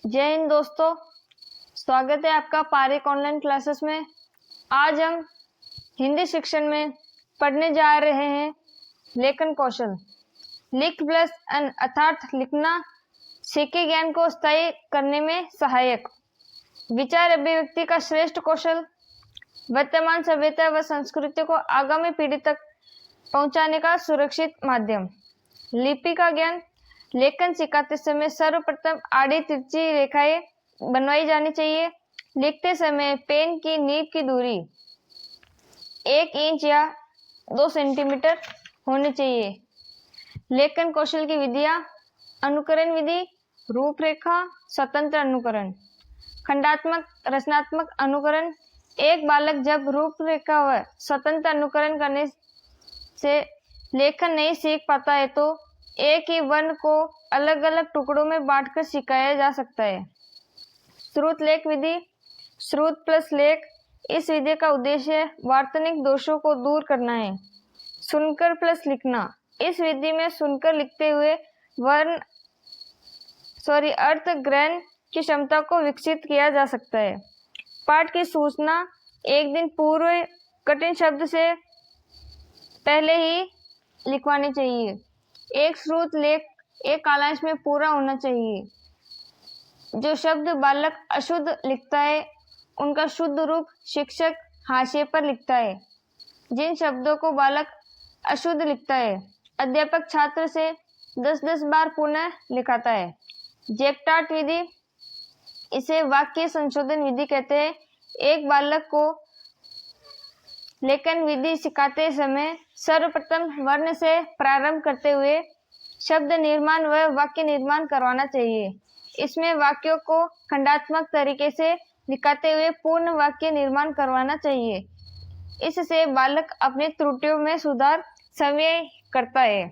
जय हिंद दोस्तों, स्वागत है आपका पारिक ऑनलाइन क्लासेस में। आज हम हिंदी शिक्षण में पढ़ने जा रहे हैं लेखन कौशल। लिख प्लस अन अर्थात लिखना सीखे ज्ञान को स्थायी करने में सहायक। विचार अभिव्यक्ति का श्रेष्ठ कौशल। वर्तमान सभ्यता व संस्कृति को आगामी पीढ़ी तक पहुंचाने का सुरक्षित माध्यम। लिपि का ज्ञान। लेखन सिखाते समय सर्वप्रथम आड़ी तिरछी रेखाएं बनवाई जानी चाहिए। लिखते समय पेन की नीब की दूरी 1 इंच या 2 सेंटीमीटर होनी चाहिए। लेखन कौशल की विधियां: अनुकरण विधि, रूपरेखा, स्वतंत्र अनुकरण। खंडात्मक रचनात्मक अनुकरण। एक बालक जब रूपरेखा व स्वतंत्र अनुकरण करने से लेखन नहीं सीख पाता है तो एक ही वर्ण को अलग अलग टुकड़ों में बांटकर सिखाया जा सकता है। श्रुत लेख विधि, श्रुत प्लस लेख। इस विधि का उद्देश्य वार्तनिक दोषों को दूर करना है। सुनकर प्लस लिखना। इस विधि में सुनकर लिखते हुए अर्थ ग्रहण की क्षमता को विकसित किया जा सकता है। पाठ की सूचना एक दिन पूर्व कठिन शब्द से पहले ही लिखवानी चाहिए। एक श्रुत लेख एक कालांश में पूरा होना चाहिए। जो शब्द बालक अशुद्ध लिखता है उनका शुद्ध रूप शिक्षक हाशिए पर लिखता है। जिन शब्दों को बालक अशुद्ध लिखता है अध्यापक छात्र से 10-10 बार पुनः लिखाता है। जेपटाट विधि, इसे वाक्य संशोधन विधि कहते हैं। एक बालक को लेखन विधि सिखाते समय सर्वप्रथम वर्ण से प्रारंभ करते हुए शब्द निर्माण व वाक्य निर्माण करवाना चाहिए। इसमें वाक्यों को खंडात्मक तरीके से लिखाते हुए पूर्ण वाक्य निर्माण करवाना चाहिए। इससे बालक अपनी त्रुटियों में सुधार समय करता है।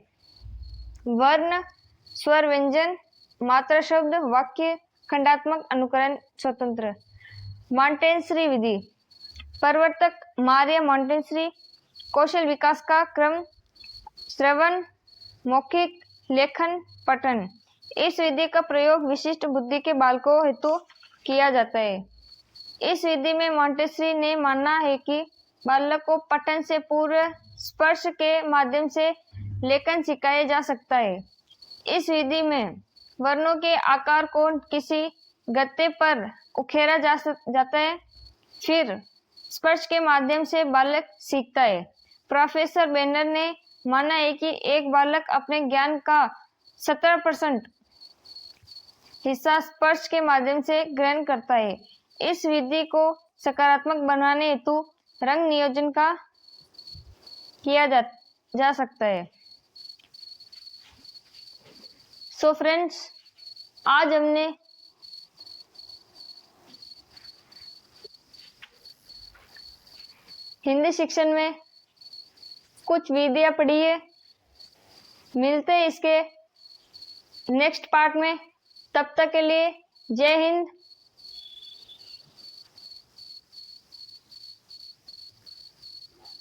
वर्ण, स्वर, व्यंजन, मात्रा, शब्द, वाक्य, खंडात्मक अनुकरण, स्वतंत्र। मॉन्टेसरी विधि, प्रवर्तक मारिया मॉन्टेसरी। कौशल विकास का क्रम: श्रवण, मौखिक, लेखन, पठन। इस विधि का प्रयोग विशिष्ट बुद्धि के बालकों हेतु किया जाता है। इस विधि में मॉन्टेसरी ने माना है कि बालक को पठन से पूर्व स्पर्श के माध्यम से लेखन सिखाया जा सकता है। इस विधि में वर्णों के आकार को किसी गत्ते पर उकेरा जाता है, फिर स्पर्श के माध्यम से बालक सीखता है। प्रोफेसर बेनर ने माना है कि एक बालक अपने ज्ञान का 17% हिस्सा स्पर्श के माध्यम से ग्रहण करता है। इस विधि को सकारात्मक बनाने हेतु रंग नियोजन का किया जा सकता है। सो फ्रेंड्स, आज हमने हिंदी शिक्षण में कुछ विधियां पढ़ी है। मिलते हैं इसके नेक्स्ट पार्ट में। तब तक के लिए जय हिंद,